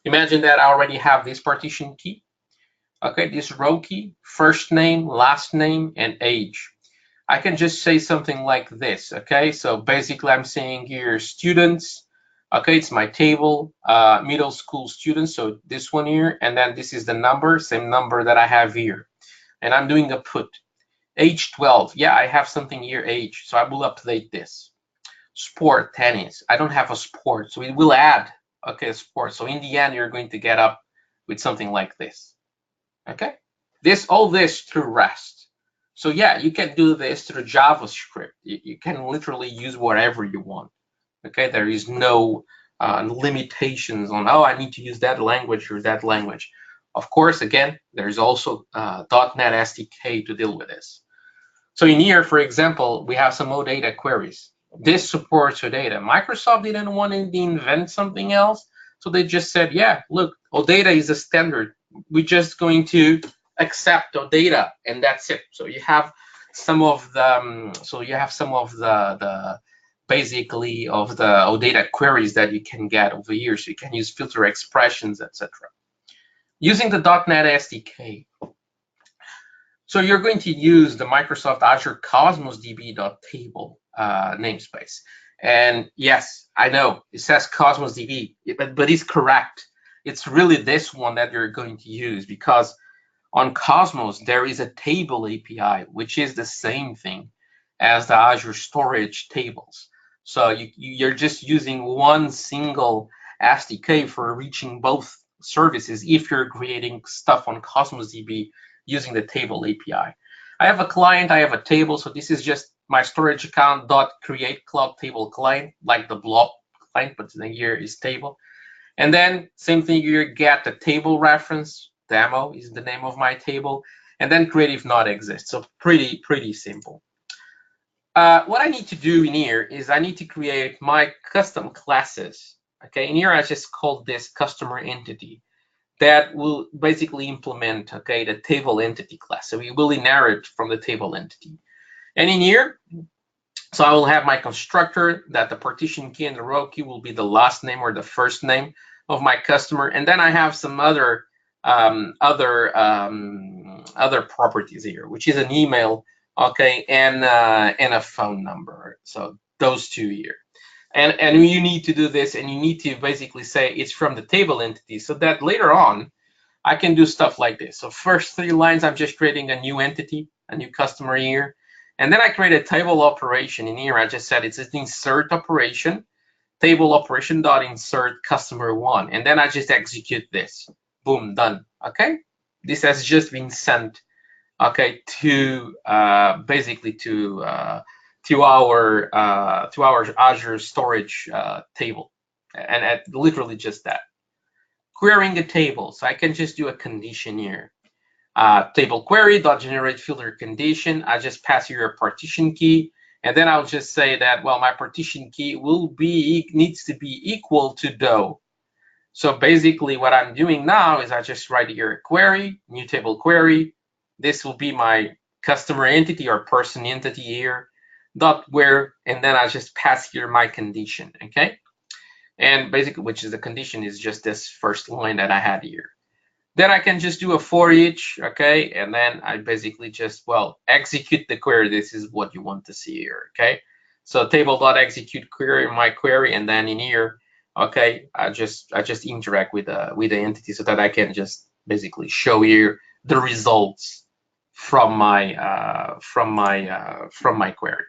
Imagine that I already have this partition key. Okay, this row key, first name, last name, and age. I can just say something like this, okay? So basically I'm saying here students, okay, it's my table, middle school students, so this one here, and then this is the number, same number that I have here. And I'm doing a put. Age 12, yeah, I have something here, age, so I will update this. Sport, tennis, I don't have a sport, so it will add, okay, sport. So in the end, you're going to get up with something like this, okay? All this through REST. So yeah, you can do this through JavaScript. You can literally use whatever you want. Okay, there is no limitations on, oh, I need to use that language or that language. Of course, again, there's also .NET SDK to deal with this. So in here, for example, we have some OData queries. This supports OData. Microsoft didn't want to invent something else, so they just said, yeah, look, OData is a standard. We're just going to accept OData, and that's it. So you have some of the, basically of the OData queries that you can get over here. So you can use filter expressions, etc. Using the .NET SDK, so you're going to use the Microsoft Azure Cosmos DB.table namespace. And yes, I know it says Cosmos DB, but it's correct. It's really this one that you're going to use, because on Cosmos, there is a table API, which is the same thing as the Azure Storage tables. So you're just using one single SDK for reaching both services if you're creating stuff on Cosmos DB using the table API. I have a client, I have a table, so this is just my storage account dot create cloud table client, like the blob client, but here is table. And then same thing, you get the table reference, demo is the name of my table, and then create if not exist. So pretty simple. What I need to do in here is I need to create my custom classes. Okay, in here I just called this customer entity that will basically implement, okay, the table entity class. So we will inherit from the table entity. And in here, so I will have my constructor that the partition key and the row key will be the last name or the first name of my customer. And then I have some other properties here, which is an email, okay, and a phone number. So those two here. And you need to do this, and you need to basically say it's from the table entity, so that later on I can do stuff like this. So first 3 lines, I'm just creating a new entity, a new customer here. And then I create a table operation in here. I just said it's an insert operation, table operation dot insert customer 1. And then I just execute this. Boom, done. Okay. This has just been sent, okay, to basically to our Azure Storage table, and literally just that. Querying a table, so I can just do a condition here. Table query dot generate filter condition. I just pass here a partition key, and then I'll just say that, well, my partition key needs to be equal to do. So basically what I'm doing now is I just write here a query, new table query. This will be my customer entity or person entity here, dot where, and then I just pass here my condition, okay? And basically, which is the condition is just this first line that I had here. Then I can just do a for each, okay? And then I basically just, well, execute the query. This is what you want to see here, okay? So table.execute query, my query, and then in here, okay, I just interact with the entity so that I can just basically show here the results from my query.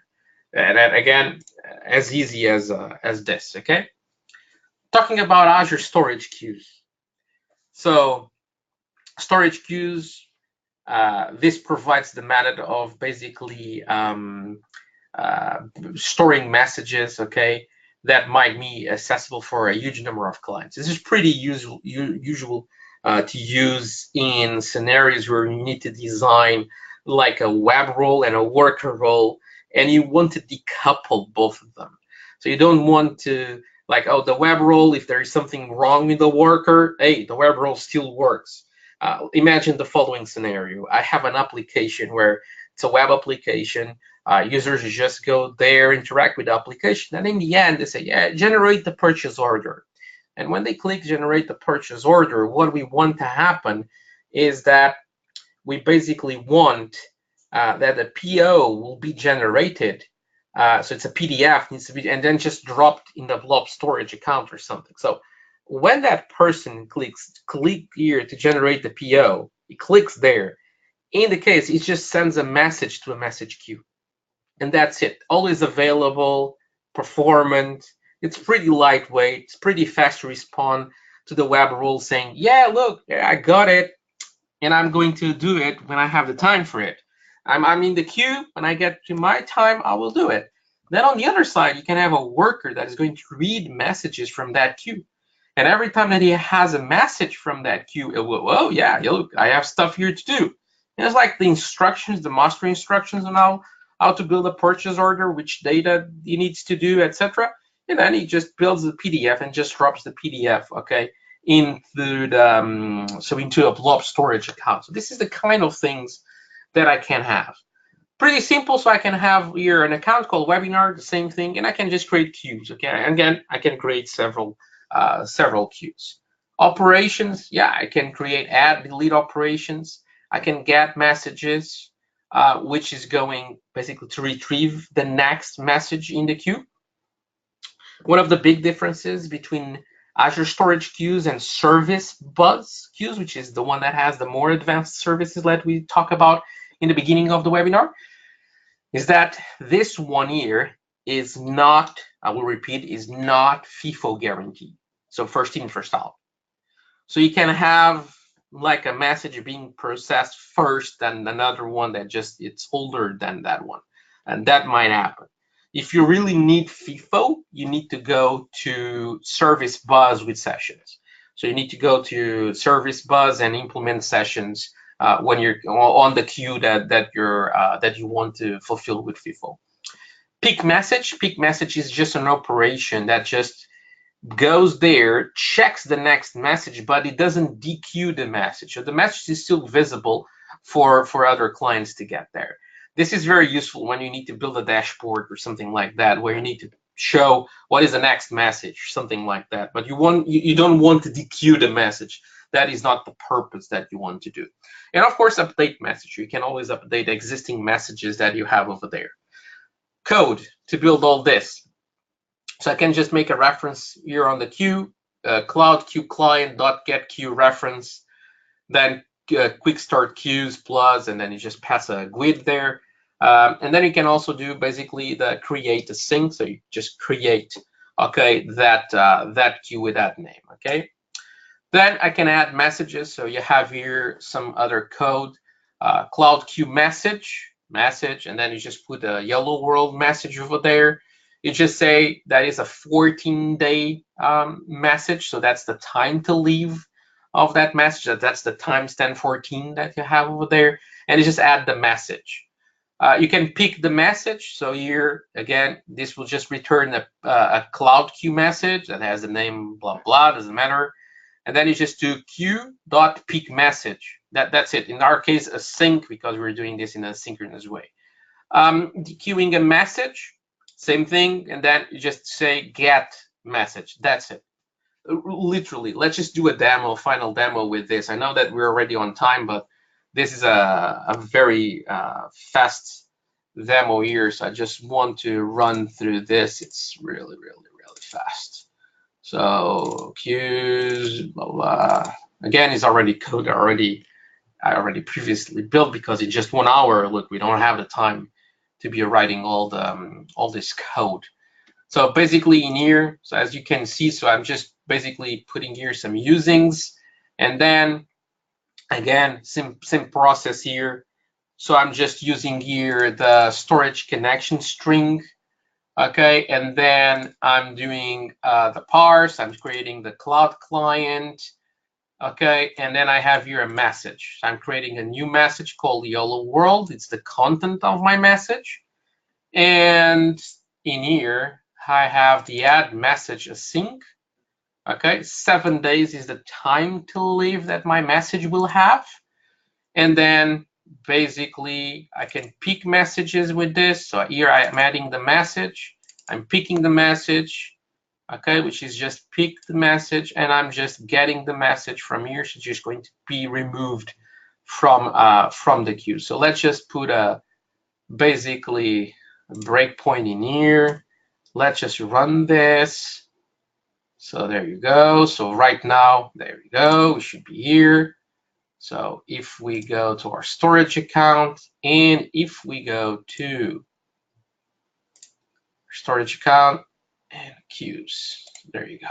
And then again, as easy as this, okay? Talking about Azure Storage Queues. So storage queues, this provides the method of basically storing messages, okay, that might be accessible for a huge number of clients. This is pretty usual to use in scenarios where you need to design like a web role and a worker role, and you want to decouple both of them. So you don't want to, like, oh, the web role, if there is something wrong with the worker, hey, the web role still works. Imagine the following scenario. I have an application where it's a web application. Users just go there, interact with the application, and in the end, they say, yeah, generate the purchase order. And when they click generate the purchase order, what we want to happen is that we basically want that a PO will be generated. So it's a PDF, needs to be, and then just dropped in the blob storage account or something. So when that person click here to generate the PO, he clicks there. In the case, it just sends a message to a message queue. And that's it. Always available, performant. It's pretty lightweight. It's pretty fast to respond to the web role saying, yeah, look, I got it. And I'm going to do it when I have the time for it. I'm in the queue. When I get to my time, I will do it. Then on the other side, you can have a worker that is going to read messages from that queue. And every time that he has a message from that queue, it will, oh yeah, look, I have stuff here to do. And it's like the instructions, the master instructions on how to build a purchase order, which data he needs to do, etc. And then he just builds the PDF and just drops the PDF, okay, into the into a blob storage account. So this is the kind of things that I can have. Pretty simple. So I can have here an account called webinar, the same thing, and I can just create queues. Okay, and again, I can create several queues. Operations, yeah, I can create add, delete operations. I can get messages, which is going basically to retrieve the next message in the queue. One of the big differences between Azure Storage queues and Service Bus queues, which is the one that has the more advanced services that we talk about in the beginning of the webinar, is that this one here is not, I will repeat, is not FIFO guaranteed. So first in, first out. So you can have like a message being processed first and another one that just, it's older than that one. And that might happen. If you really need FIFO, you need to go to Service Bus with sessions. So you need to go to Service Bus and implement sessions when you're on the queue that you want to fulfill with FIFO. Peak message is just an operation that just goes there, checks the next message, but it doesn't dequeue the message. So the message is still visible for other clients to get there. This is very useful when you need to build a dashboard or something like that, where you need to show what is the next message or something like that. But you don't want to dequeue the message. That is not the purpose that you want to do. And of course, update message. You can always update existing messages that you have over there. Code to build all this. So I can just make a reference here on the queue, cloud queue client.get queue reference, then quick start queues plus, and then you just pass a GUID there. And then you can also do basically the create a sync. So you just create, okay, that queue with that name, okay? Then I can add messages. So you have here some other code, cloud queue message, and then you just put a yellow world message over there. You just say that is a 14-day message. So that's the time to leave of that message. That's the timestamp 14 that you have over there. And you just add the message. You can pick the message. So here, again, this will just return a cloud queue message that has the name blah, blah, doesn't matter. And then you just do queue.pick message. That's it. In our case, a sync, because we're doing this in a synchronous way. Queuing a message, same thing. And then you just say get message. That's it. Literally, let's just do a final demo with this. I know that we're already on time, but this is a very fast demo here. So I just want to run through this. It's really, really, really fast. So queues, blah, blah. Again, it's already code I already previously built, because in just 1 hour, look, we don't have the time to be writing all this code. So basically in here, so as you can see, so I'm just basically putting here some usings, and then again, same process here. So I'm just using here the storage connection string. Okay, and then I'm doing the parse. I'm creating the cloud client. Okay, and then I have here a message. I'm creating a new message called Hello World. It's the content of my message. And in here, I have the add message async. Okay, 7 days is the time to live that my message will have. And then basically I can pick messages with this. So here I am adding the message. I'm picking the message, okay, which is just pick the message, and I'm just getting the message from here. So it's just going to be removed from the queue. So let's just put a basically a breakpoint in here. Let's just run this. So there you go. So right now, there we go. We should be here. So if we go to our storage account, and if we go to storage account and queues, there you go.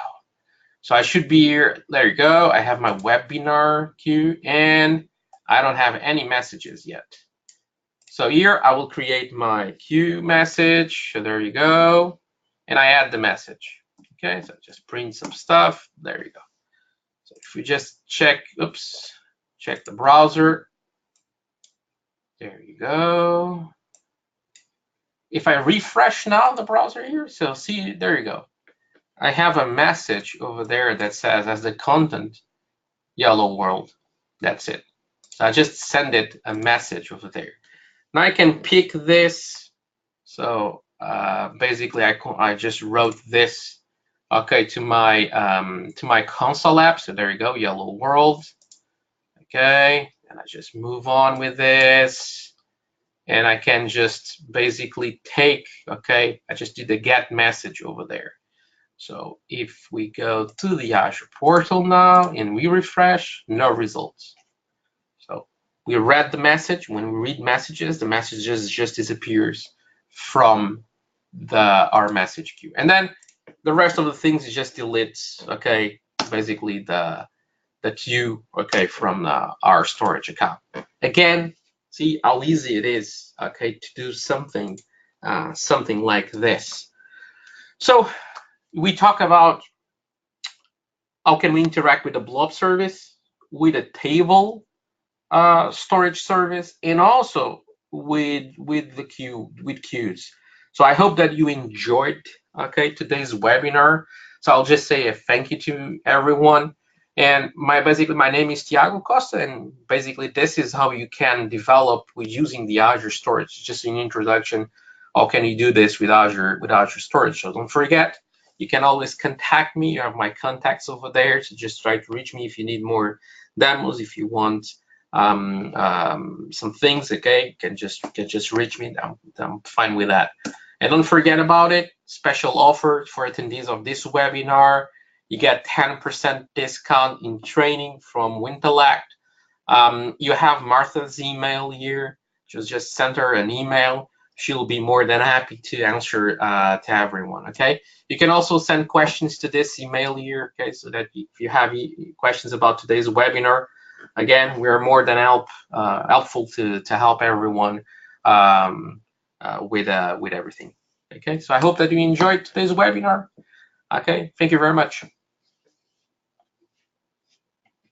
So I should be here. There you go. I have my webinar queue, and I don't have any messages yet. So here I will create my queue message. So there you go. And I add the message. Okay, so just print some stuff. There you go. So if we just check, oops, check the browser. There you go. If I refresh now the browser here, so see, there you go. I have a message over there that says as the content, Hello World. That's it. So I just send it a message over there. Now I can pick this. So basically, I just wrote this, okay, to my console app. So there you go, Hello World. Okay, and I just move on with this, and I can just basically take. Okay, I just did the get message over there. So if we go to the Azure portal now and we refresh, no results. So we read the message. When we read messages, the message just disappears from our message queue. And then the rest of the things is just deletes, okay, basically the queue, okay, from our storage account. Again, see how easy it is, okay, to do something like this. So we talk about how can we interact with the blob service, with a table storage service, and also with the queues. So I hope that you enjoyed, okay, today's webinar. So I'll just say a thank you to everyone. And basically my name is Tiago Costa, and basically this is how you can develop with using the Azure Storage. Just an introduction. How can you do this with Azure Storage? So don't forget, you can always contact me. You have my contacts over there. So just try to reach me if you need more demos, if you want some things, okay, can just reach me. I'm fine with that. And don't forget about it, special offer for attendees of this webinar. You get 10% discount in training from Wintellect. You have Martha's email here. Just send her an email. She'll be more than happy to answer to everyone, okay? You can also send questions to this email here, okay, so that if you have questions about today's webinar, again, we are more than helpful to help everyone with everything. Okay, so I hope that you enjoyed today's webinar. Okay, thank you very much.